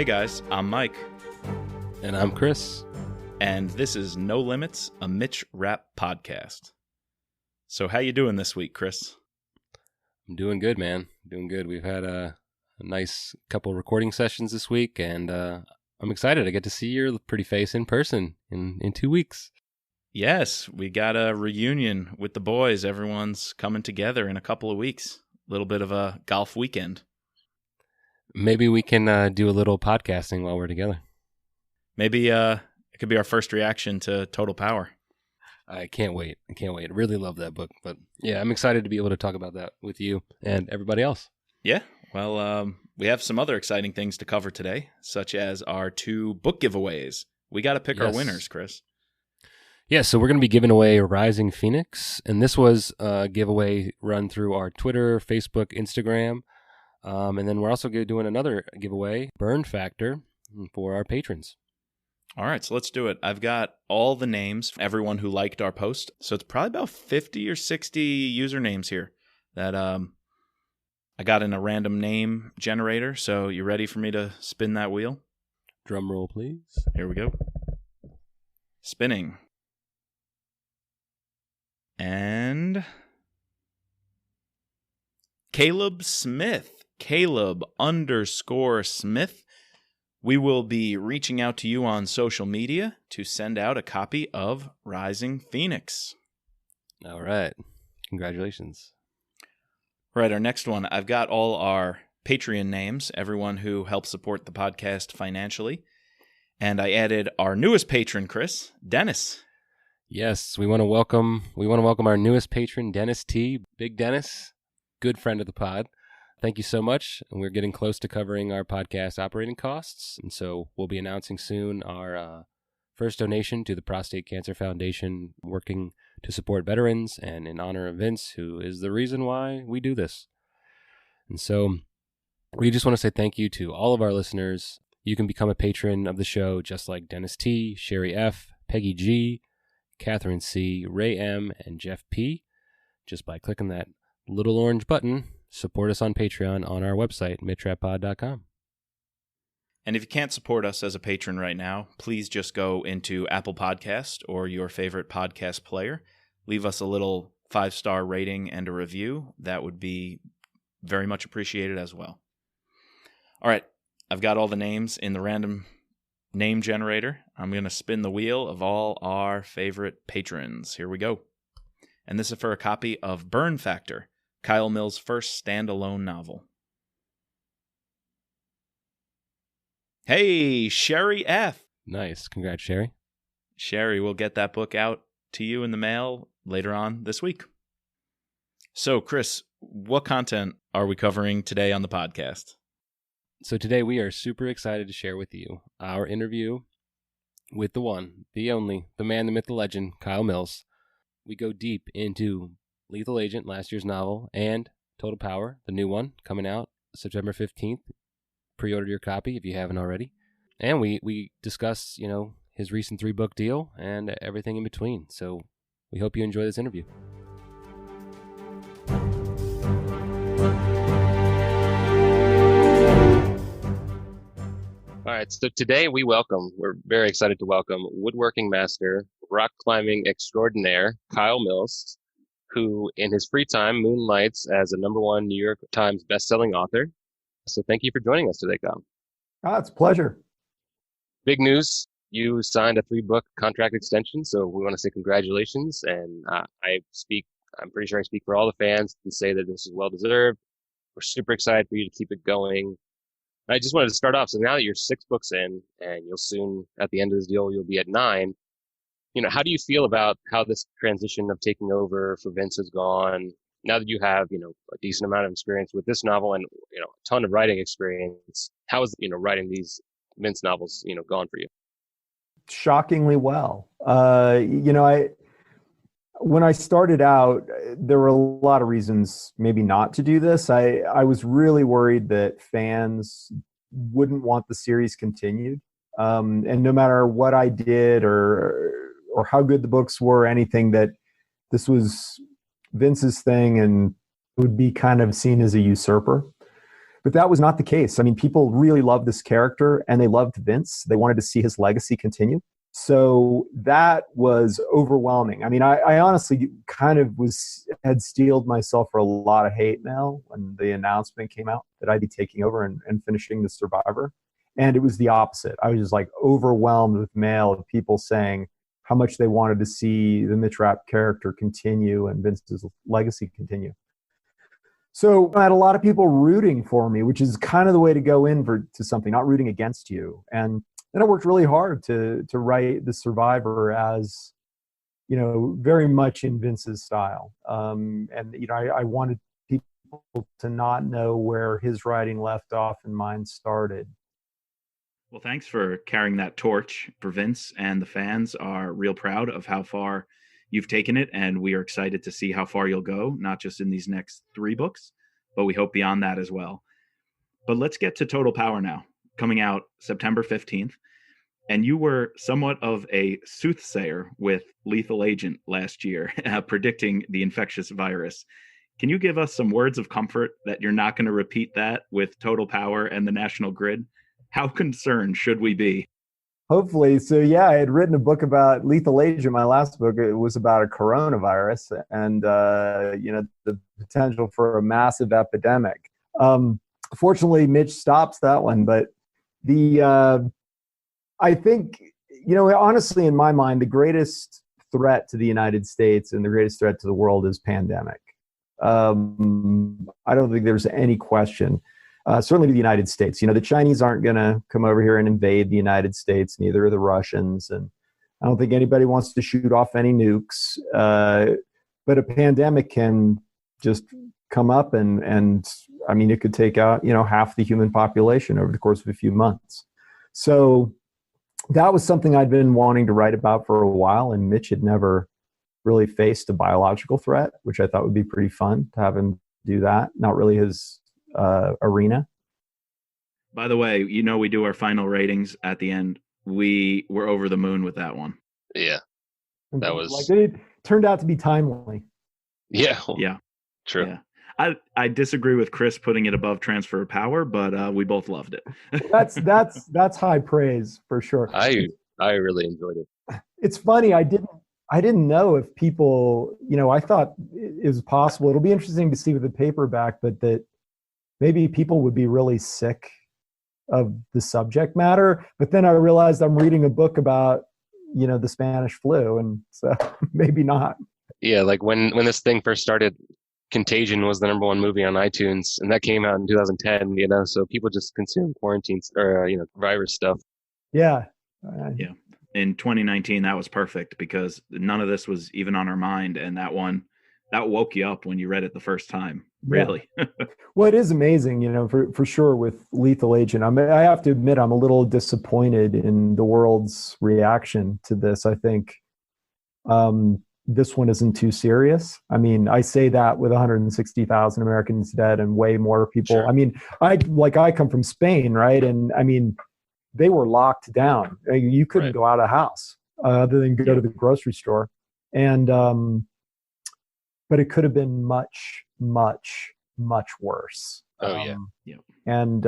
Hey guys, I'm Mike. And I'm Chris. And this is No Limits, a Mitch Rapp podcast. So how you doing this week, Chris? I'm doing good, man. Doing good. We've had a nice couple recording sessions this week, and I'm excited. I get to see your pretty face in person in 2 weeks. Yes, we got a reunion with the boys. Everyone's coming together in a couple of weeks. A little bit of a golf weekend. Maybe we can do a little podcasting while we're together. Maybe it could be our first reaction to Total Power. I can't wait. I really love that book. But yeah, I'm excited to be able to talk about that with you and everybody else. Yeah, well, we have some other exciting things to cover today, such as our 2 book giveaways. We got to pick our winners, Chris. Yeah, so we're going to be giving away Rising Phoenix, and this was a giveaway run through our Twitter, Facebook, Instagram, and then we're also doing another giveaway, Burn Factor, for our patrons. All right, so let's do it. I've got all the names from everyone who liked our post, so it's probably about 50 or 60 usernames here that I got in a random name generator. So you ready for me to spin that wheel? Drum roll, please. Here we go. Spinning. And Caleb Smith. Caleb_Smith. We will be reaching out to you on social media to send out a copy of Rising Phoenix. All right. Congratulations. All right, our next one. I've got all our Patreon names, everyone who helps support the podcast financially. And I added our newest patron, Chris, Dennis. Yes, we want to welcome our newest patron, Dennis T. Big Dennis, good friend of the pod. Thank you so much. And we're getting close to covering our podcast operating costs. And so we'll be announcing soon our first donation to the Prostate Cancer Foundation, working to support veterans and in honor of Vince, who is the reason why we do this. And so we just want to say thank you to all of our listeners. You can become a patron of the show just like Dennis T., Sherry F., Peggy G., Catherine C., Ray M., and Jeff P. just by clicking that little orange button. Support us on Patreon on our website, mitchrappod.com. And if you can't support us as a patron right now, please just go into Apple Podcast or your favorite podcast player. Leave us a little 5-star rating and a review. That would be very much appreciated as well. All right, I've got all the names in the random name generator. I'm going to spin the wheel of all our favorite patrons. Here we go. And this is for a copy of Burn Factor, Kyle Mills' first standalone novel. Hey, Sherry F. Nice. Congrats, Sherry. Sherry, we'll get that book out to you in the mail later on this week. So, Chris, what content are we covering today on the podcast? So today we are super excited to share with you our interview with the one, the only, the man, the myth, the legend, Kyle Mills. We go deep into Lethal Agent, last year's novel, and Total Power, the new one, coming out September 15th. Pre-order your copy if you haven't already. And we discuss, his recent 3-book deal and everything in between. So we hope you enjoy this interview. All right, so today we're very excited to welcome woodworking master, rock climbing extraordinaire, Kyle Mills, who in his free time moonlights as a #1 New York Times bestselling author. So thank you for joining us today, Kyle. It's a pleasure. Big news. You signed a 3-book contract extension, so we want to say congratulations. And I'm pretty sure I speak for all the fans and say that this is well-deserved. We're super excited for you to keep it going. I just wanted to start off. So now that you're 6 books in and you'll soon, at the end of this deal, you'll be at 9. How do you feel about how this transition of taking over for Vince has gone? Now that you have, a decent amount of experience with this novel and, a ton of writing experience, how is, writing these Vince novels, gone for you? Shockingly well. When I started out, there were a lot of reasons maybe not to do this. I was really worried that fans wouldn't want the series continued. And no matter what I did or how good the books were, anything, that this was Vince's thing and would be kind of seen as a usurper. But that was not the case. I mean, people really loved this character and they loved Vince. They wanted to see his legacy continue. So that was overwhelming. I mean, I honestly kind of had steeled myself for a lot of hate mail when the announcement came out that I'd be taking over and finishing the Survivor. And it was the opposite. I was just like overwhelmed with mail of people saying how much they wanted to see the Mitch Rapp character continue and Vince's legacy continue. So I had a lot of people rooting for me, which is kind of the way to go to something, not rooting against you. And I worked really hard to write the Survivor as, very much in Vince's style. And I wanted people to not know where his writing left off and mine started. Well, thanks for carrying that torch for Vince, and the fans are real proud of how far you've taken it, and we are excited to see how far you'll go, not just in these next 3 books, but we hope beyond that as well. But let's get to Total Power now, coming out September 15th. And you were somewhat of a soothsayer with Lethal Agent last year, predicting the infectious virus. Can you give us some words of comfort that you're not going to repeat that with Total Power and the National Grid? How concerned should we be? Hopefully. So yeah, I had written a book about Lethal Agent. My last book, it was about a coronavirus and, the potential for a massive epidemic. Fortunately, Mitch stops that one. But I think, honestly, in my mind, the greatest threat to the United States and the greatest threat to the world is pandemic. I don't think there's any question. Certainly to the United States. The Chinese aren't going to come over here and invade the United States, neither are the Russians. And I don't think anybody wants to shoot off any nukes. But a pandemic can just come up and I mean, it could take out, half the human population over the course of a few months. So that was something I'd been wanting to write about for a while. And Mitch had never really faced a biological threat, which I thought would be pretty fun to have him do that. Not really his arena. By the way, we do our final ratings at the end. We were over the moon with that one. Yeah, that was it turned out to be timely. Yeah, true. Yeah. I disagree with Chris putting it above Transfer of Power, but we both loved it. that's high praise for sure. I really enjoyed it. It's funny. I didn't know if people, I thought it was possible. It'll be interesting to see with the paperback, but that maybe people would be really sick of the subject matter. But then I realized I'm reading a book about, the Spanish flu. And so maybe not. Yeah. Like when this thing first started, Contagion was the #1 movie on iTunes, and that came out in 2010, so people just consume quarantines or, virus stuff. Yeah. Yeah. In 2019, that was perfect because none of this was even on our mind. And that woke you up when you read it the first time. Really? Yeah. Well, it is amazing, for sure with Lethal Agent. I have to admit, I'm a little disappointed in the world's reaction to this. I think this one isn't too serious. I mean, I say that with 160,000 Americans dead and way more people. Sure. I mean, I come from Spain, right? And I mean, they were locked down. You couldn't go out of the house other than go to the grocery store. And but it could have been much, much, much worse. Yeah. And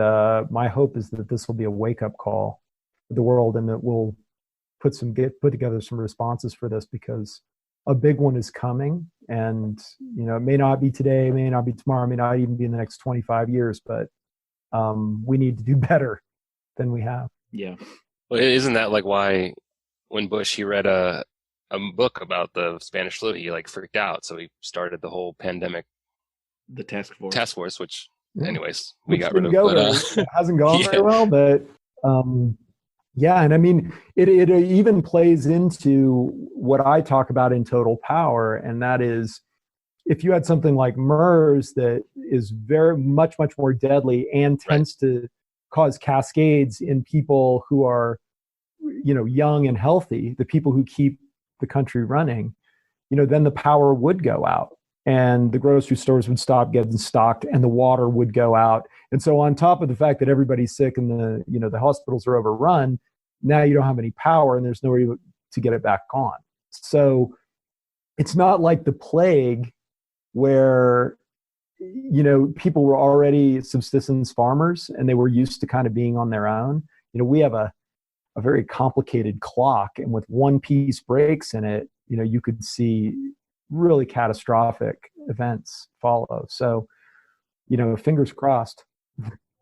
my hope is that this will be a wake-up call for the world, and that we'll put together some responses for this, because a big one is coming. And it may not be today, it may not be tomorrow, it may not even be in the next 25 years, but we need to do better than we have. Yeah. Well, isn't that like why when Bush, he read a book about the Spanish flu, he freaked out, so he started the whole pandemic, the task force, which anyways, we got rid of. It hasn't gone very well, but and I mean, it even plays into what I talk about in Total Power, and that is, if you had something like MERS that is very much more deadly and tends to cause cascades in people who are young and healthy, the people who keep the country running, then the power would go out and the grocery stores would stop getting stocked and the water would go out. And so on top of the fact that everybody's sick and the hospitals are overrun, now you don't have any power and there's nowhere to get it back on. So it's not like the plague where people were already subsistence farmers and they were used to kind of being on their own. We have a very complicated clock, and with one piece breaks in it, you could see really catastrophic events follow. So, fingers crossed.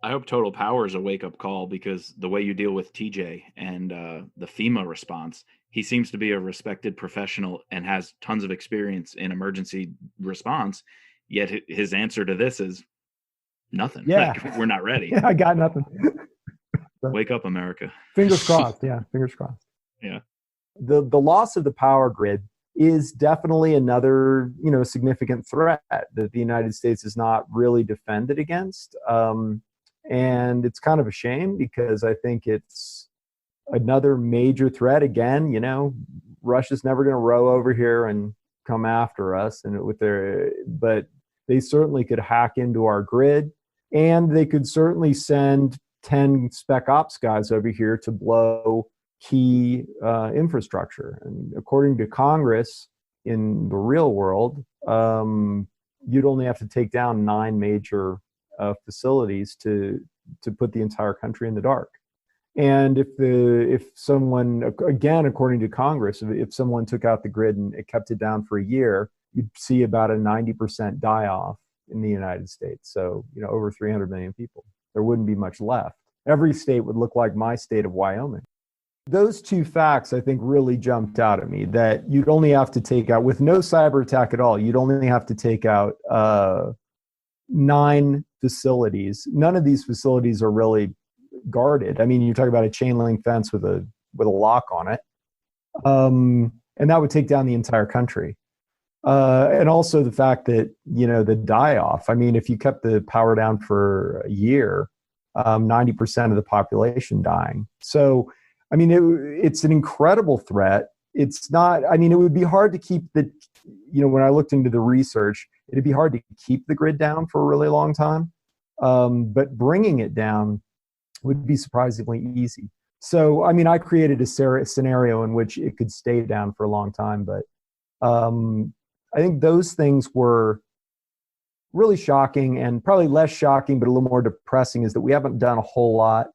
I hope Total Power is a wake-up call, because the way you deal with TJ and the FEMA response, he seems to be a respected professional and has tons of experience in emergency response, yet his answer to this is nothing. Yeah. Like, we're not ready. Yeah, I got nothing. Wake up, America. Fingers crossed. Yeah, fingers crossed. Yeah. The loss of the power grid is definitely another, significant threat that the United States is not really defended against. And it's kind of a shame, because I think it's another major threat. Again, Russia's never going to row over here and come after us, but they certainly could hack into our grid, and they could certainly send 10 spec ops guys over here to blow key infrastructure. And according to Congress, in the real world, you'd only have to take down 9 major facilities to put the entire country in the dark. And if someone, again, according to Congress, if someone took out the grid and it kept it down for a year, you'd see about a 90% die off in the United States. So, over 300 million people. There wouldn't be much left. Every state would look like my state of Wyoming. Those two facts, I think, really jumped out at me, that you'd only have to take out, with no cyber attack at all, you'd only have to take out 9 facilities. None of these facilities are really guarded. I mean, you talk about a chain link fence with a lock on it. And that would take down the entire country. And also the fact that, the die off. I mean, if you kept the power down for a year, 90% of the population dying. So, I mean, it's an incredible threat. It's not, I mean, it would be hard to keep when I looked into the research, it'd be hard to keep the grid down for a really long time. But bringing it down would be surprisingly easy. So, I mean, I created a scenario in which it could stay down for a long time. But I think those things were really shocking, and probably less shocking, but a little more depressing, is that we haven't done a whole lot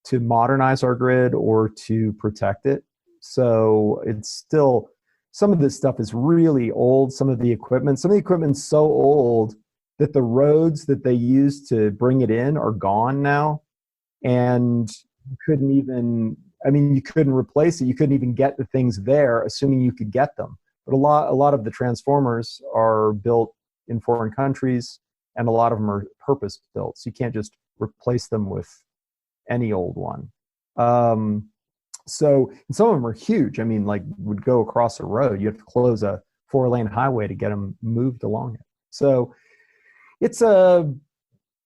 to modernize our grid or to protect it. So it's still, some of this stuff is really old. Some of the equipment's so old that the roads that they used to bring it in are gone now. And you couldn't replace it. You couldn't even get the things there, assuming you could get them. But a lot of the transformers are built in foreign countries, and a lot of them are purpose built. So you can't just replace them with any old one. So and some of them are huge. I mean, like, would go across a road. You have to close a 4-lane highway to get them moved along it. So it'd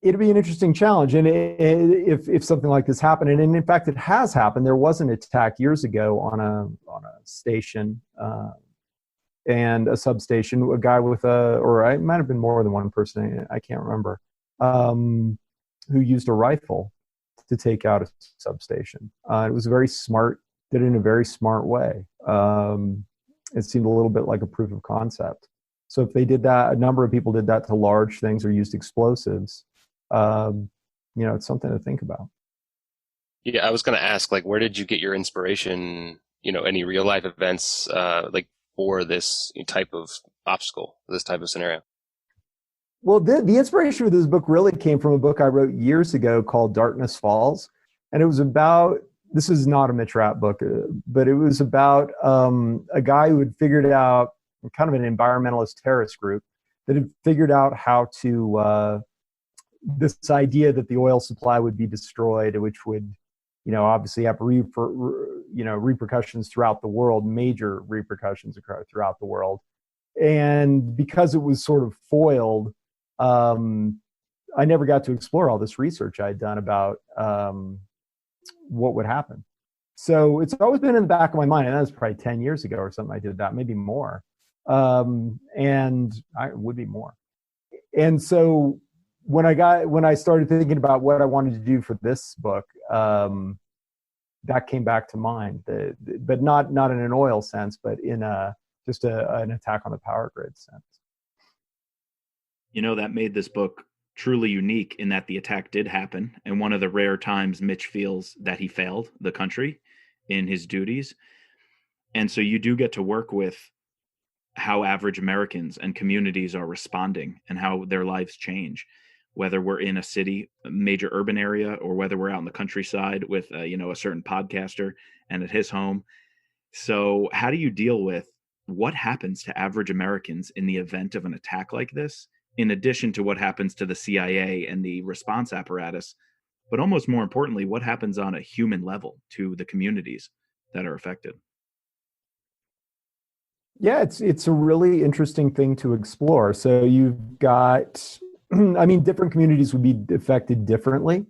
be an interesting challenge. And if something like this happened, and in fact it has happened, there was an attack years ago on a station and a substation. A guy or it might have been more than one person, I can't remember, who used a rifle to take out a substation. It was very smart, did it in a very smart way. It seemed a little bit like a proof of concept. So if they did that, a number of people did that to large things or used explosives, it's something to think about. Yeah, I was going to ask, like, where did you get your inspiration, any real life events, for this type of obstacle, this type of scenario? Well, the inspiration for this book really came from a book I wrote years ago called Darkness Falls. And it was about, this is not a Mitch Rapp book, but it was about a guy who had figured out, kind of an environmentalist terrorist group, that had figured out how to, this idea that the oil supply would be destroyed, which would, obviously have repercussions throughout the world, major repercussions throughout the world. And because it was sort of foiled, I never got to explore all this research I'd done about what would happen. So it's always been in the back of my mind, and that was probably 10 years ago or something I did that, maybe more. And I would be more. And so when I started thinking about what I wanted to do for this book, that came back to mind, but not in an oil sense, but in just an attack on the power grid sense. That made this book truly unique in that the attack did happen, and one of the rare times Mitch feels that he failed the country in his duties. And so you do get to work with how average Americans and communities are responding and how their lives change, whether we're in a city, a major urban area, or whether we're out in the countryside with a certain podcaster and at his home. So how do you deal with what happens to average Americans in the event of an attack like this, in addition to what happens to the CIA and the response apparatus, but almost more importantly, what happens on a human level to the communities that are affected? Yeah, it's a really interesting thing to explore. So you've got, I mean, different communities would be affected differently,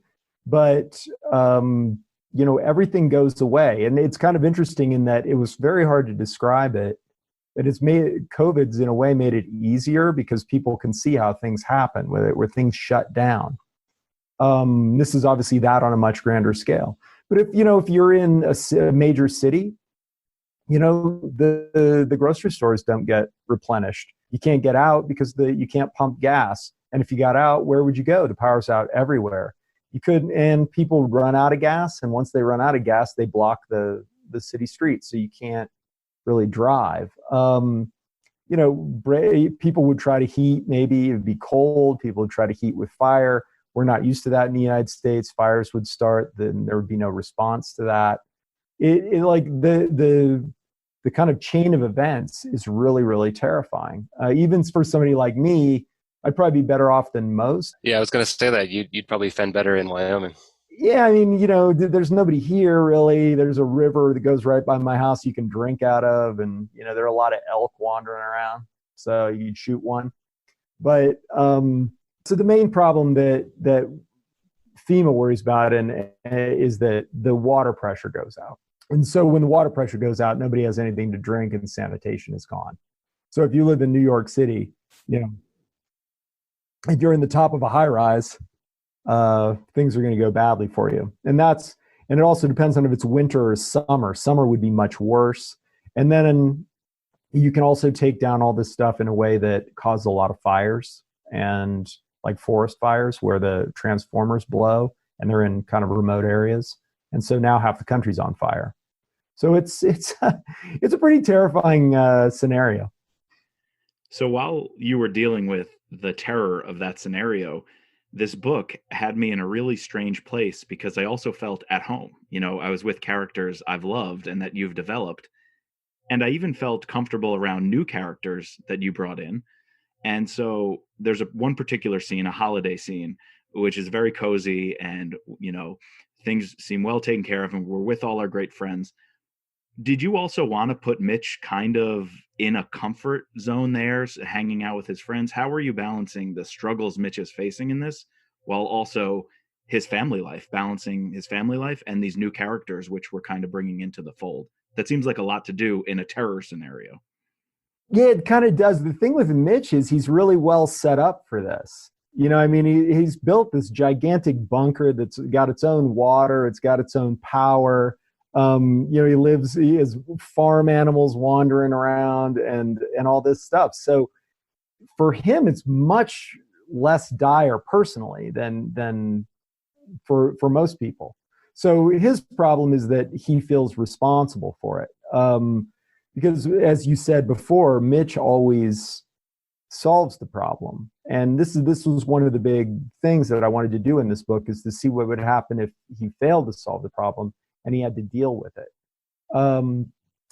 but everything goes away, and it's kind of interesting in that it was very hard to describe it. But it's made COVID's in a way made it easier because people can see how things happen, where things shut down. This is obviously that on a much grander scale. But if you're in a major city, the grocery stores don't get replenished. You can't get out because you can't pump gas. And if you got out, where would you go? The power's out everywhere. You couldn't, and people run out of gas. And once they run out of gas, they block the city streets, so you can't really drive. People would try to heat. Maybe it'd be cold. People would try to heat with fire. We're not used to that in the United States. Fires would start, then there would be no response to that. Like the kind of chain of events is really, really terrifying. Even for somebody like me, I'd probably be better off than most. Yeah, I was going to say that you'd probably fend better in Wyoming. Yeah, I mean, there's nobody here really. There's a river that goes right by my house you can drink out of, and there are a lot of elk wandering around, so you'd shoot one. But so the main problem that FEMA worries about is that the water pressure goes out. And so when the water pressure goes out, nobody has anything to drink and sanitation is gone. So if you live in New York City, if you're in the top of a high rise, things are going to go badly for you. And it also depends on if it's winter or summer. Summer would be much worse. And then you can also take down all this stuff in a way that causes a lot of fires, and like forest fires where the transformers blow and they're in kind of remote areas. And so now half the country's on fire. So it's a pretty terrifying scenario. So while you were dealing with the terror of that scenario, this book had me in a really strange place because I also felt at home. I was with characters I've loved and that you've developed. And I even felt comfortable around new characters that you brought in. And so there's one particular scene, a holiday scene, which is very cozy and, things seem well taken care of and we're with all our great friends. Did you also want to put Mitch kind of in a comfort zone there, hanging out with his friends? How are you balancing the struggles Mitch is facing in this while also his family life, balancing his family life and these new characters, which we're kind of bringing into the fold? That seems like a lot to do in a terror scenario. Yeah, it kind of does. The thing with Mitch is he's really well set up for this. He's built this gigantic bunker that's got its own water, it's got its own power. He has farm animals wandering around and all this stuff. So for him, it's much less dire personally than for most people. So his problem is that he feels responsible for it. Because as you said before, Mitch always solves the problem. And this was one of the big things that I wanted to do in this book, is to see what would happen if he failed to solve the problem and he had to deal with it.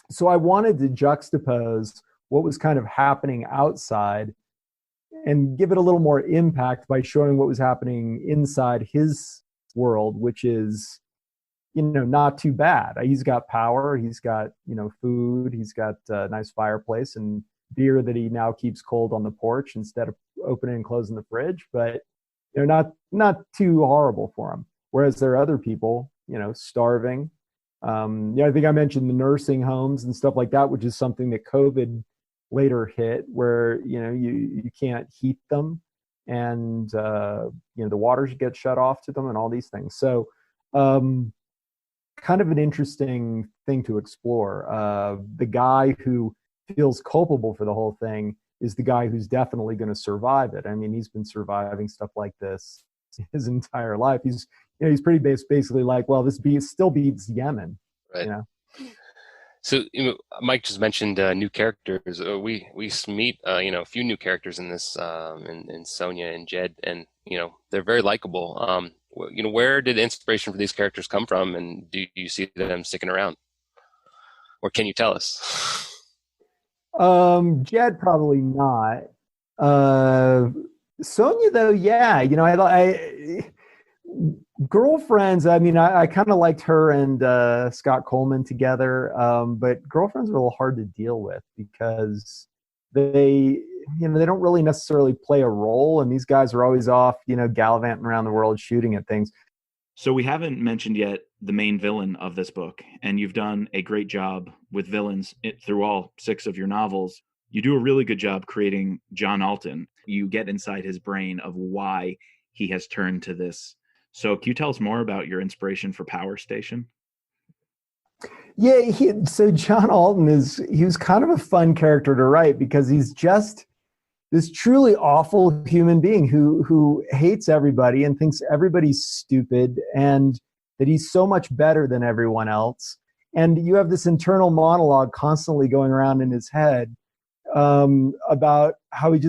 So I wanted to juxtapose what was kind of happening outside and give it a little more impact by showing what was happening inside his world, which is, not too bad. He's got power, he's got, food, he's got a nice fireplace and beer that he now keeps cold on the porch instead of opening and closing the fridge, but not too horrible for him. Whereas there are other people, starving. I think I mentioned the nursing homes and stuff like that, which is something that COVID later hit, where you can't heat them, and the water gets shut off to them, and all these things. So kind of an interesting thing to explore. The guy who feels culpable for the whole thing is the guy who's definitely going to survive it. I mean, he's been surviving stuff like this his entire life. He's pretty basically like, well, this still beats Yemen, Right. you know. So Mike just mentioned new characters. We meet a few new characters in this, in Sonya and Jed, and they're very likable. Where did the inspiration for these characters come from, and do you see them sticking around, or can you tell us? Jed probably not. Sonya though, yeah. I Girlfriends. I mean, I kind of liked her and Scott Coleman together, but Girlfriends are a little hard to deal with because they don't really necessarily play a role, and these guys are always off, gallivanting around the world shooting at things. So we haven't mentioned yet the main villain of this book, and you've done a great job with villains through all 6 of your novels. You do a really good job creating John Alton. You get inside his brain of why he has turned to this. So can you tell us more about your inspiration for Power Station? Yeah, so John Alton he was kind of a fun character to write because he's just this truly awful human being who hates everybody and thinks everybody's stupid and that he's so much better than everyone else. And you have this internal monologue constantly going around in his head about how he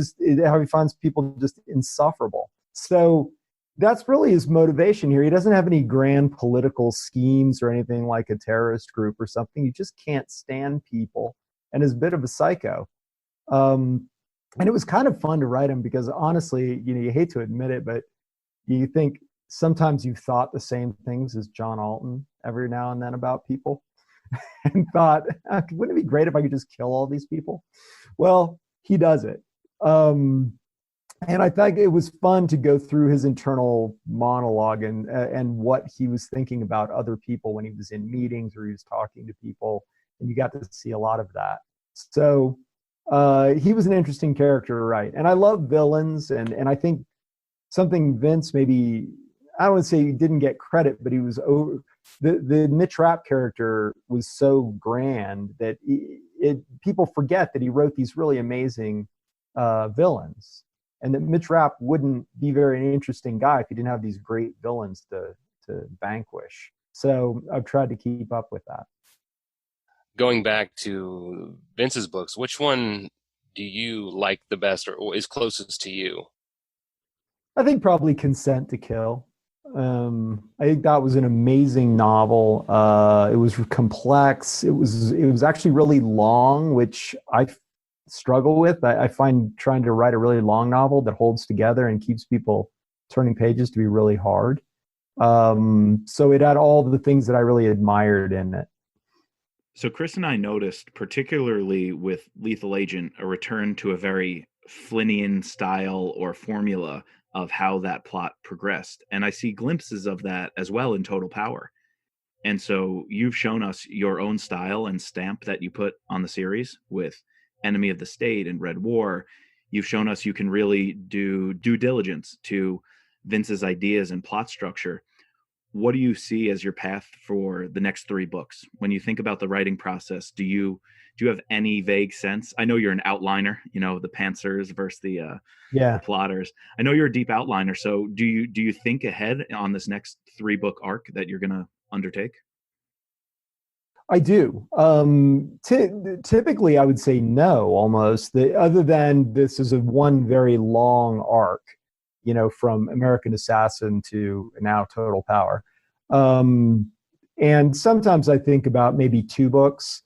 finds people just insufferable. So that's really his motivation here. He doesn't have any grand political schemes or anything like a terrorist group or something. He just can't stand people and is a bit of a psycho. And it was kind of fun to write him because honestly, you hate to admit it, but you think sometimes you've thought the same things as John Alton every now and then about people and thought, wouldn't it be great if I could just kill all these people? Well, he does it. And I think it was fun to go through his internal monologue and what he was thinking about other people when he was in meetings or he was talking to people. And you got to see a lot of that. So he was an interesting character to write. And I love villains. And I think something Vince maybe, I don't want to say he didn't get credit, but he was over. The Mitch Rapp character was so grand that people forget that he wrote these really amazing villains. And that Mitch Rapp wouldn't be very interesting guy if he didn't have these great villains to vanquish. So I've tried to keep up with that. Going back to Vince's books, which one do you like the best or is closest to you? I think probably Consent to Kill. I think that was an amazing novel. It was complex. It was actually really long, which I struggle with. I find trying to write a really long novel that holds together and keeps people turning pages to be really hard. So it had all the things that I really admired in it. So Chris and I noticed, particularly with Lethal Agent, a return to a very Flynnian style or formula of how that plot progressed. And I see glimpses of that as well in Total Power. And so you've shown us your own style and stamp that you put on the series with Enemy of the State and Red War. You've shown us you can really do due diligence to Vince's ideas and plot structure. What do you see as your path for the next 3 books? When you think about the writing process, do you have any vague sense? I know you're an outliner, the pantsers versus the plotters. I know you're a deep outliner. So do you think ahead on this next 3-book arc that you're going to undertake? I do. Typically, I would say no, almost. Other than this is one very long arc, from American Assassin to now Total Power. And sometimes I think about maybe 2 books,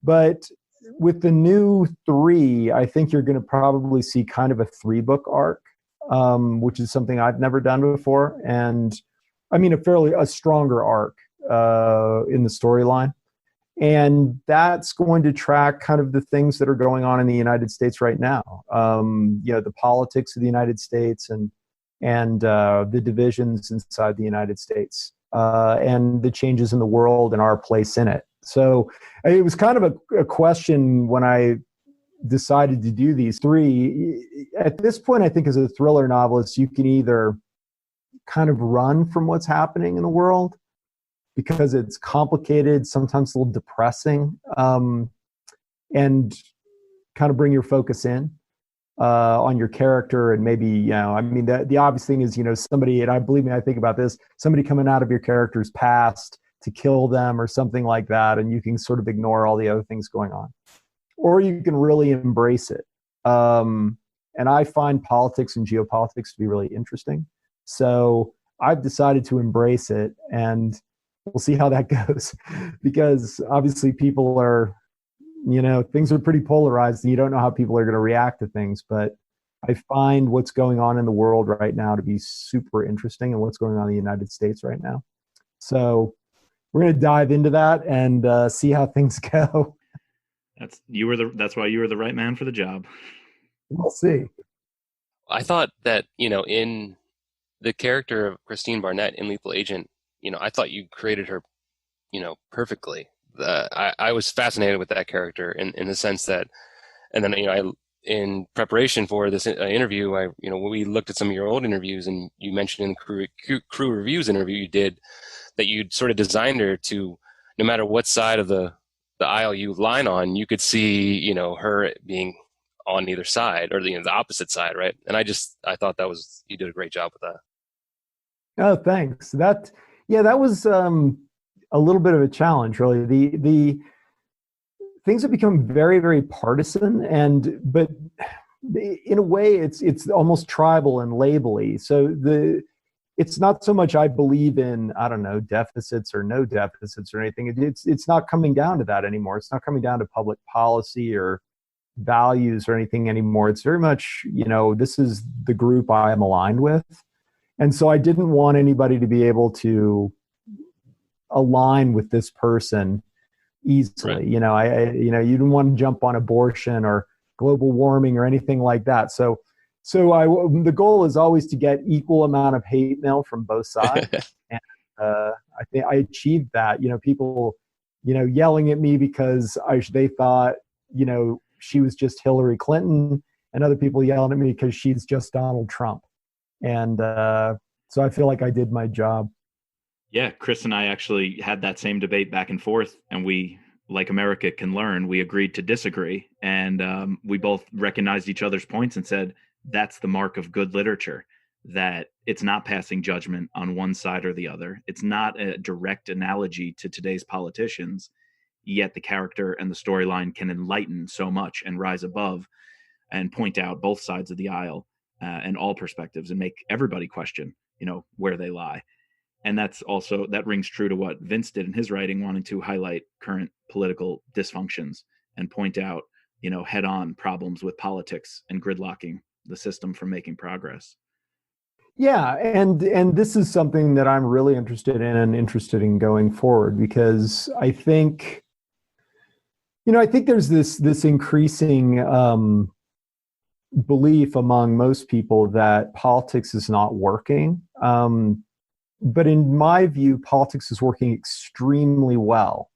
but with the new 3, I think you're going to probably see kind of a 3-book arc, which is something I've never done before. And I mean, a stronger arc in the storyline. And that's going to track kind of the things that are going on in the United States right now. The politics of the United States and the divisions inside the United States and the changes in the world and our place in it. So it was kind of a question when I decided to do these 3. At this point, I think as a thriller novelist, you can either kind of run from what's happening in the world because it's complicated, sometimes a little depressing, and kind of bring your focus in. on your character, and maybe, I mean, the obvious thing is, somebody, and I believe me, I think about this, somebody coming out of your character's past to kill them or something like that, and you can sort of ignore all the other things going on, or you can really embrace it. And I find politics and geopolitics to be really interesting, so I've decided to embrace it, and we'll see how that goes, because obviously people are, things are pretty polarized, and you don't know how people are going to react to things. But I find what's going on in the world right now to be super interesting, and what's going on in the United States right now. So we're going to dive into that and see how things go. That's why you were the right man for the job. We'll see. I thought that, in the character of Christine Barnett in Lethal Agent, I thought you created her, perfectly. I was fascinated with that character in the sense that, and then, in preparation for this interview, we looked at some of your old interviews, and you mentioned in the crew reviews interview you did that you'd sort of designed her to, no matter what side of the aisle you line on, you could see, her being on either side, or the opposite side, right? And I thought you did a great job with that. Oh, thanks. That was a little bit of a challenge, really. The things have become very, very partisan, but in a way, it's almost tribal and labely. So it's not so much I believe in, I don't know, deficits or no deficits or anything. It's not coming down to that anymore. It's not coming down to public policy or values or anything anymore. It's very much, this is the group I am aligned with. And so I didn't want anybody to be able to align with this person easily. Right. You didn't want to jump on abortion or global warming or anything like that. So the goal is always to get equal amount of hate mail from both sides. And I think I achieved that. People, yelling at me because they thought, she was just Hillary Clinton, and other people yelling at me because she's just Donald Trump. And so I feel like I did my job. Yeah, Chris and I actually had that same debate back and forth, and we, like America can learn, we agreed to disagree. And we both recognized each other's points and said, that's the mark of good literature, that it's not passing judgment on one side or the other. It's not a direct analogy to today's politicians, yet the character and the storyline can enlighten so much and rise above and point out both sides of the aisle and all perspectives, and make everybody question, where they lie. And that rings true to what Vince did in his writing, wanting to highlight current political dysfunctions and point out, head on problems with politics and gridlocking the system from making progress. Yeah, and this is something that I'm really interested in and interested in going forward, because I think, I think there's this increasing belief among most people that politics is not working. But in my view, politics is working extremely well,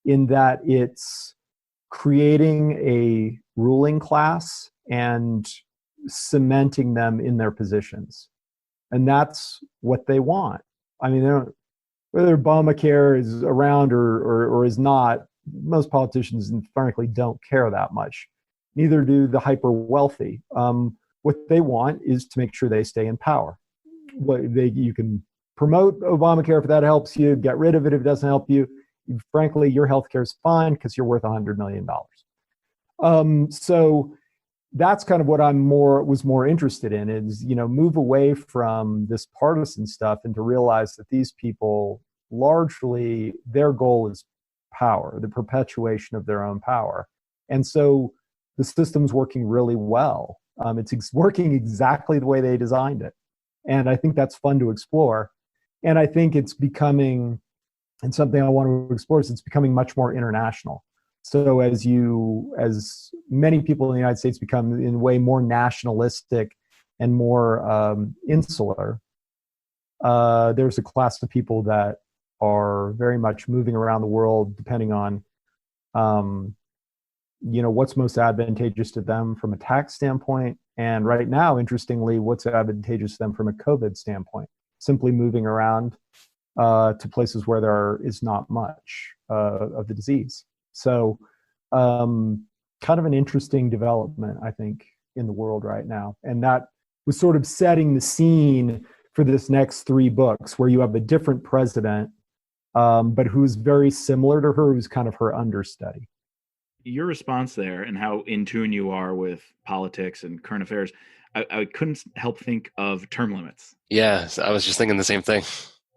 in that it's creating a ruling class and cementing them in their positions. And that's what they want. I mean, whether Obamacare is around or is not, most politicians, frankly, don't care that much. Neither do the hyper wealthy. What they want is to make sure they stay in power. You can promote Obamacare if that helps you, get rid of it if it doesn't help you. Frankly, your healthcare is fine because you're worth $100 million. So that's kind of what was more interested in, is, move away from this partisan stuff and to realize that these people, largely their goal is power, the perpetuation of their own power. And so the system's working really well. It's working exactly the way they designed it. And I think that's fun to explore. And I think it's becoming, and something I want to explore, is it's becoming much more international. So as many people in the United States become in a way more nationalistic and more insular, there's a class of people that are very much moving around the world depending on, what's most advantageous to them from a tax standpoint. And right now, interestingly, what's advantageous to them from a COVID standpoint, simply moving around to places where there is not much of the disease. So kind of an interesting development, I think, in the world right now. And that was sort of setting the scene for this next 3 books, where you have a different president, but who's very similar to her, who's kind of her understudy. Your response there and how in tune you are with politics and current affairs, I couldn't help think of term limits. Yes, I was just thinking the same thing.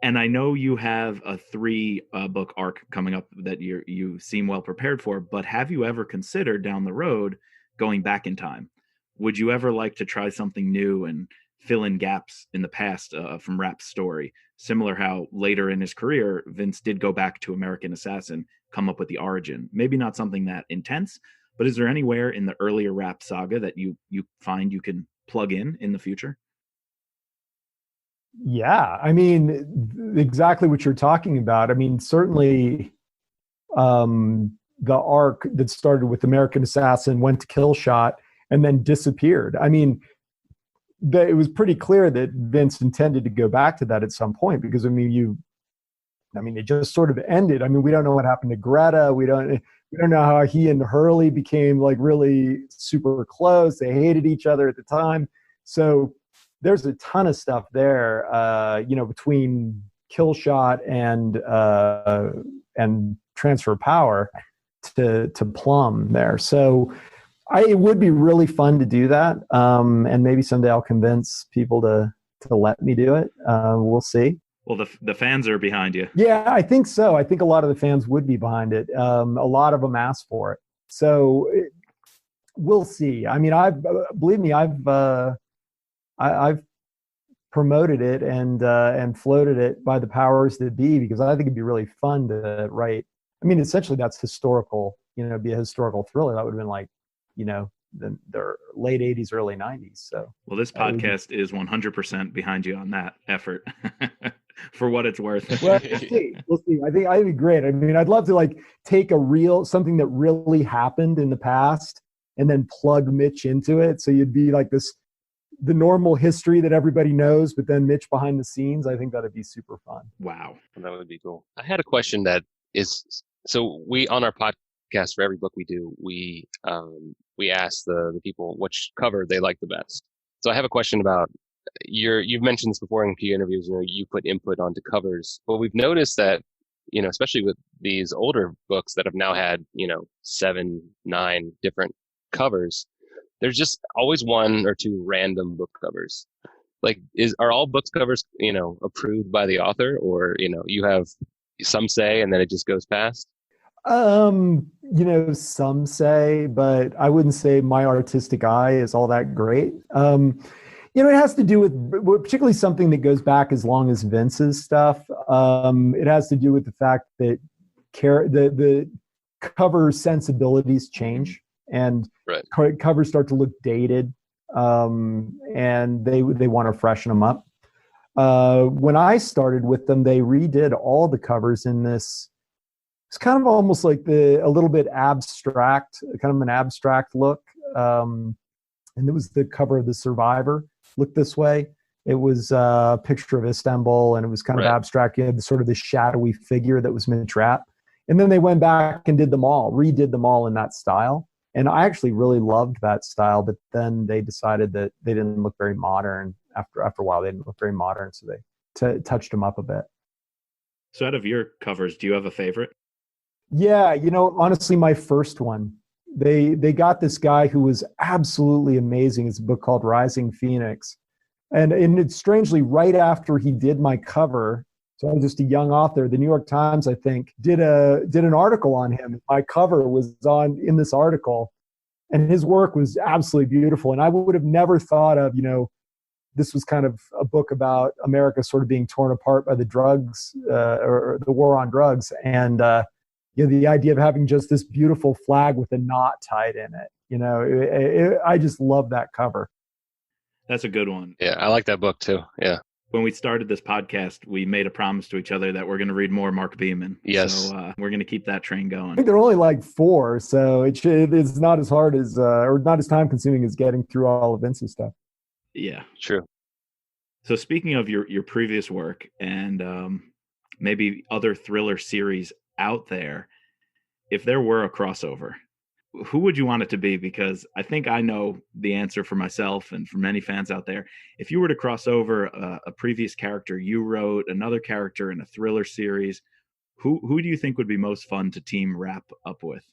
And I know you have a 3 book arc coming up that you seem well prepared for, but have you ever considered down the road going back in time? Would you ever like to try something new and fill in gaps in the past from Rapp's story? Similar how later in his career, Vince did go back to American Assassin, come up with the origin. Maybe not something that intense, but is there anywhere in the earlier Rapp saga that you find you can plug in the future? Yeah, I mean, exactly what you're talking about. I mean, certainly the arc that started with American Assassin, went to Killshot, and then disappeared. I mean, it was pretty clear that Vince intended to go back to that at some point, because I mean, it just sort of ended. I mean, we don't know what happened to Greta. We don't know how he and Hurley became like really super close. They hated each other at the time. So there's a ton of stuff there, between Killshot and Transfer of Power to plumb there. So it would be really fun to do that, and maybe someday I'll convince people to let me do it. We'll see. Well, the fans are behind you. Yeah, I think so. I think a lot of the fans would be behind it. A lot of them asked for it, so we'll see. I mean, I've promoted it and floated it by the powers that be, because I think it'd be really fun to write. I mean, essentially that's historical. Be a historical thriller. That would have been like, the late 80s, early 90s. So, well, this podcast is 100% behind you on that effort. For what it's worth. Well, we'll see. I think it'd be great. I mean, I'd love to like take something that really happened in the past and then plug Mitch into it. So you'd be like the normal history that everybody knows, but then Mitch behind the scenes. I think that'd be super fun. Wow. That would be cool. I had a question that is, so we, on our podcast, for every book we do, we ask the people which cover they like the best. So I have a question about, you've mentioned this before in a few interviews, you put input onto covers, but we've noticed that, especially with these older books that have now had, 7, 9 different covers, there's just always 1 or 2 random book covers. Like, are all books covers, approved by the author, or, you have some say and then it just goes past? Some say, but I wouldn't say my artistic eye is all that great. It has to do with particularly something that goes back as long as Vince's stuff. It has to do with the fact that the cover sensibilities change, and right. Covers start to look dated, and they want to freshen them up. When I started with them, they redid all the covers in this. It's kind of almost like a little bit abstract, kind of an abstract look. And it was the cover of The Survivor. Looked this way. It was a picture of Istanbul, and it was kind of abstract. You had sort of this shadowy figure that was Mitch Rapp. And then they went back and redid them all in that style. And I actually really loved that style, but then they decided that they didn't look very modern. After a while, they didn't look very modern, so they touched them up a bit. So out of your covers, do you have a favorite? Yeah, honestly, my first one. They got this guy who was absolutely amazing. It's a book called Rising Phoenix. And it's strangely right after he did my cover, so I was just a young author, the New York Times, I think, did an article on him. My cover was in this article, and his work was absolutely beautiful. And I would have never thought of, this was kind of a book about America sort of being torn apart by the drugs, or the war on drugs. And, the idea of having just this beautiful flag with a knot tied in it, I just love that cover. That's a good one. Yeah, I like that book too. Yeah. When we started this podcast, we made a promise to each other that we're going to read more Mark Beeman. Yes. So we're going to keep that train going. I think they're only like 4, so it's not as hard as, or not as time consuming as getting through all of Vince's stuff. Yeah. True. So speaking of your previous work and maybe other thriller series out there, if there were a crossover who would you want it to be? Because I think I know the answer for myself and for many fans out there. If you were to cross over a previous character you wrote, another character in a thriller series, who do you think would be most fun to team Rapp up with?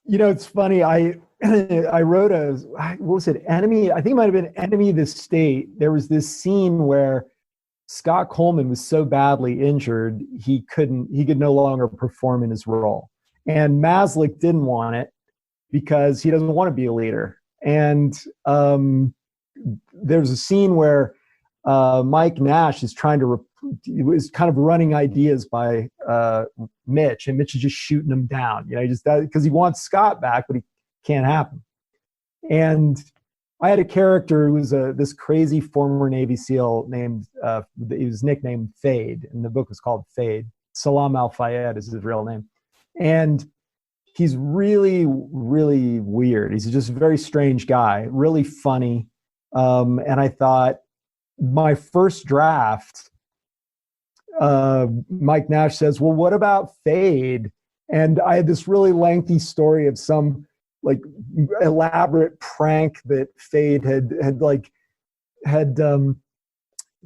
It's funny. I wrote what was it? Enemy. I think it might have been Enemy of the State. There was this scene where Scott Coleman was so badly injured he could no longer perform in his role, and Maslick didn't want it because he doesn't want to be a leader. And there's a scene where Mike Nash is is kind of running ideas by Mitch, and Mitch is just shooting him down. He just does because he wants Scott back, but he can't have him. And I had a character who was this crazy former Navy SEAL named, he was nicknamed Fade, and the book was called Fade. Salam Al-Fayed is his real name. And he's really, really weird. He's just a very strange guy, really funny. And I thought my first draft, Mike Nash says, well, what about Fade? And I had this really lengthy story of some like elaborate prank that Fade had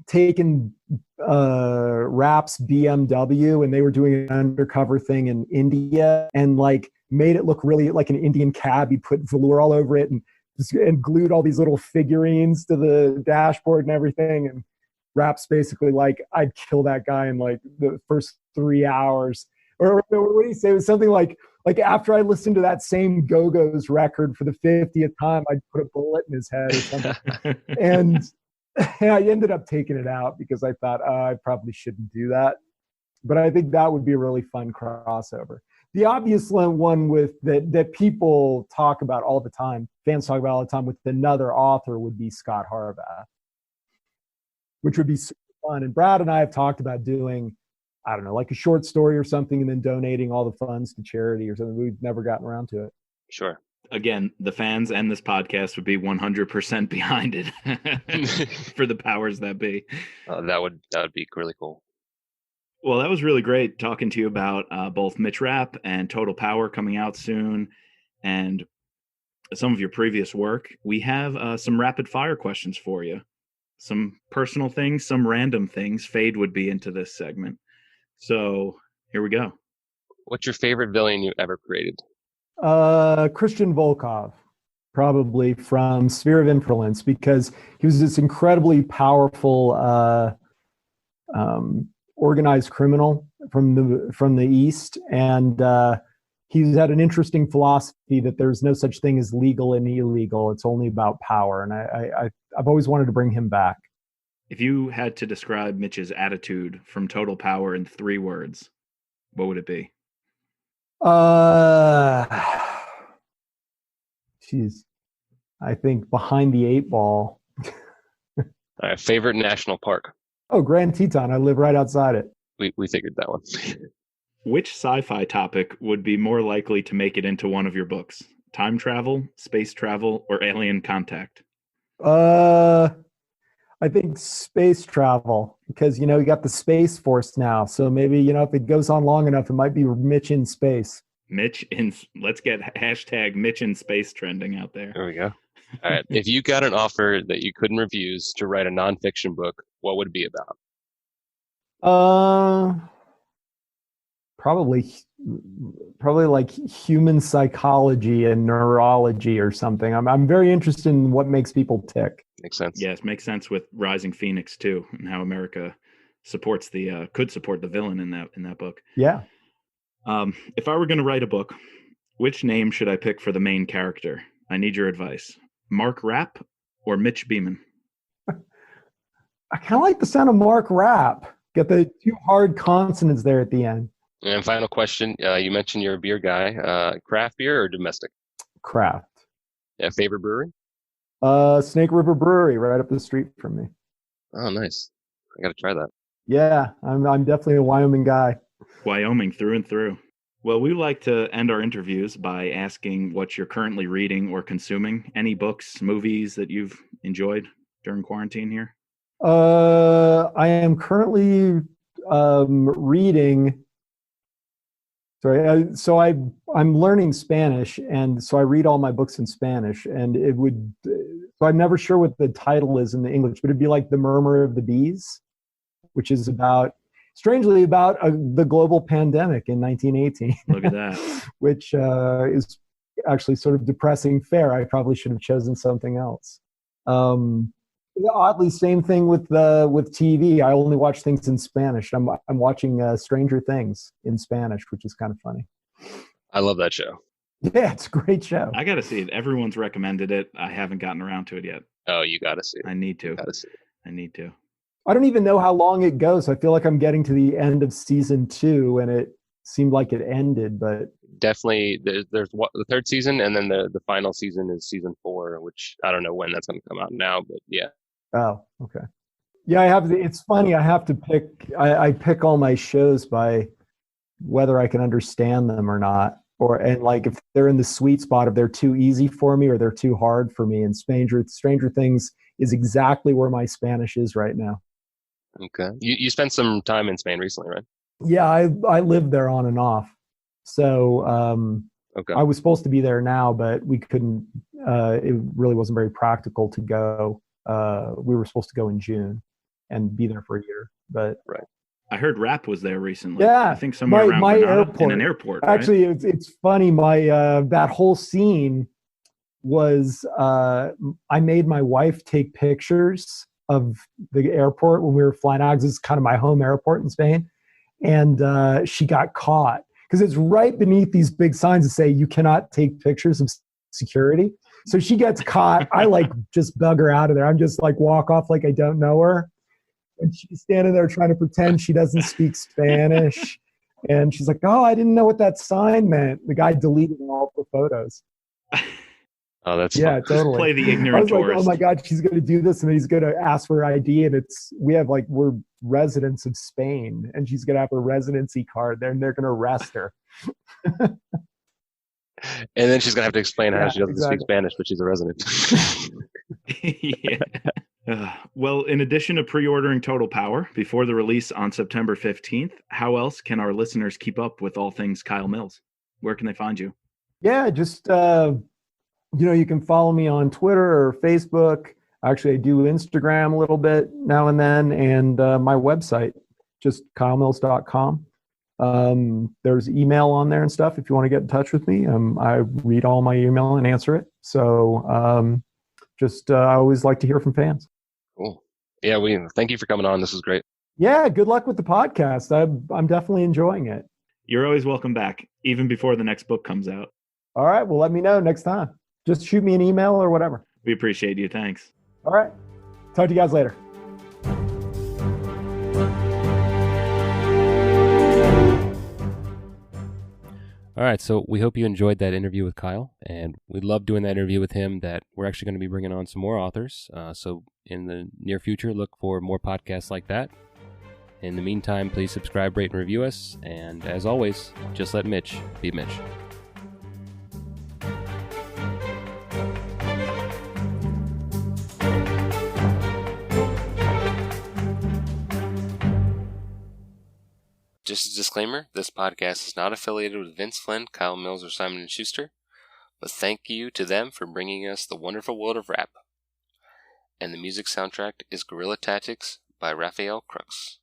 taken Rapp's BMW, and they were doing an undercover thing in India, and like made it look really like an Indian cab. He put velour all over it and glued all these little figurines to the dashboard and everything. And Rapp's basically like, I'd kill that guy in like the first 3 hours. Or what did he say? It was something like after I listened to that same Go-Go's record for the 50th time, I'd put a bullet in his head or something. And I ended up taking it out because I thought, I probably shouldn't do that. But I think that would be a really fun crossover. The obvious one with that people talk about all the time, fans talk about all the time with another author would be Scott Harvath, which would be super fun. And Brad and I have talked about doing, I don't know, like a short story or something, and then donating all the funds to charity or something. We've never gotten around to it. Sure. Again, the fans and this podcast would be 100% behind it for the powers that be. That would be really cool. Well, that was really great talking to you about both Mitch Rapp and Total Power coming out soon, and some of your previous work. We have some rapid fire questions for you. Some personal things, some random things. Fade would be into this segment. So here we go. What's your favorite villain you ever created? Christian Volkov, probably from Sphere of Influence, because he was this incredibly powerful organized criminal from the East, and he's had an interesting philosophy that there's no such thing as legal and illegal. It's only about power, and I've always wanted to bring him back. If you had to describe Mitch's attitude from Total Power in 3 words, what would it be? Geez, I think behind the 8 ball. All right, favorite national park? Oh, Grand Teton. I live right outside it. We figured that one. Which sci-fi topic would be more likely to make it into one of your books? Time travel, space travel, or alien contact? I think space travel, because, you got the Space Force now. So maybe, if it goes on long enough, it might be Mitch in space. Let's get hashtag Mitch in space trending out there. There we go. All right. If you got an offer that you couldn't refuse to write a nonfiction book, what would it be about? Probably like human psychology and neurology or something. I'm very interested in what makes people tick. Makes sense. Yes, makes sense with Rising Phoenix too, and how America supports could support the villain in that book. Yeah. If I were going to write a book, which name should I pick for the main character? I need your advice. Mark Rapp or Mitch Beeman? I kind of like the sound of Mark Rapp. Got the 2 hard consonants there at the end. And final question. You mentioned you're a beer guy. Craft beer or domestic? Craft. Yeah, favorite brewery? Snake River Brewery, right up the street from me. Oh, nice. I got to try that. Yeah, I'm definitely a Wyoming guy. Wyoming through and through. Well, we like to end our interviews by asking what you're currently reading or consuming. Any books, movies that you've enjoyed during quarantine here? I am currently reading I'm learning Spanish, and so I read all my books in Spanish, and so I'm never sure what the title is in the English, but it'd be like The Murmur of the Bees, which is strangely about the global pandemic in 1918. Look at that. Which is actually sort of depressing fare. I probably should have chosen something else. Oddly, same thing with TV. I only watch things in Spanish. I'm watching Stranger Things in Spanish, which is kind of funny. I love that show. Yeah, it's a great show. I got to see it. Everyone's recommended it. I haven't gotten around to it yet. Oh, you got to see it. I need to. You gotta see it. I need to. I don't even know how long it goes. I feel like I'm getting to the end of season 2, and it seemed like it ended, but definitely there's the third season, and then the final season is season 4, which I don't know when that's going to come out now, but yeah. Oh, okay. Yeah, it's funny. I have to pick. I pick all my shows by whether I can understand them or not, and like if they're in the sweet spot, if they're too easy for me or they're too hard for me. And Stranger Things is exactly where my Spanish is right now. Okay. You spent some time in Spain recently, right? Yeah, I lived there on and off. So okay. I was supposed to be there now, but we couldn't. It really wasn't very practical to go. We were supposed to go in June and be there for a year, but right. I heard Rapp was there recently. Yeah, I think somewhere around my Granada, airport. in an airport. Right? Actually, it's funny. My that whole scene was I made my wife take pictures of the airport when we were flying out. This is kind of my home airport in Spain, and she got caught because it's right beneath these big signs that say you cannot take pictures of security. So she gets caught. I just bug her out of there. I'm just walk off like I don't know her. And she's standing there trying to pretend she doesn't speak Spanish. And she's like, oh, I didn't know what that sign meant. The guy deleted all the photos. Oh, that's yeah, fun. totally. Just play the ignorant I was tourist. Like, oh my God, she's going to do this. And then he's going to ask for her ID. And we're residents of Spain. And she's going to have a residency card there. And they're going to arrest her. And then she's going to have to explain how she doesn't speak Spanish, but she's a resident. Yeah. Well, in addition to pre-ordering Total Power before the release on September 15th, how else can our listeners keep up with all things Kyle Mills? Where can they find you? Yeah, just, you can follow me on Twitter or Facebook. Actually, I do Instagram a little bit now and then, and my website, just kylemills.com. There's email on there and stuff if you want to get in touch with me. I read all my email and answer it. So I always like to hear from fans. Cool. Yeah, we thank you for coming on. This was great. Yeah, good luck with the podcast. I'm definitely enjoying it. You're always welcome back, even before the next book comes out. All right. Well, let me know next time. Just shoot me an email or whatever. We appreciate you. Thanks. All right. Talk to you guys later. All right, so we hope you enjoyed that interview with Kyle, and we love doing that interview with him. That we're actually going to be bringing on some more authors. So in the near future, look for more podcasts like that. In the meantime, please subscribe, rate, and review us. And as always, just let Mitch be Mitch. Just a disclaimer, this podcast is not affiliated with Vince Flynn, Kyle Mills, or Simon & Schuster, but thank you to them for bringing us the wonderful world of Rapp. And the music soundtrack is Guerrilla Tactics by Raphael Crux.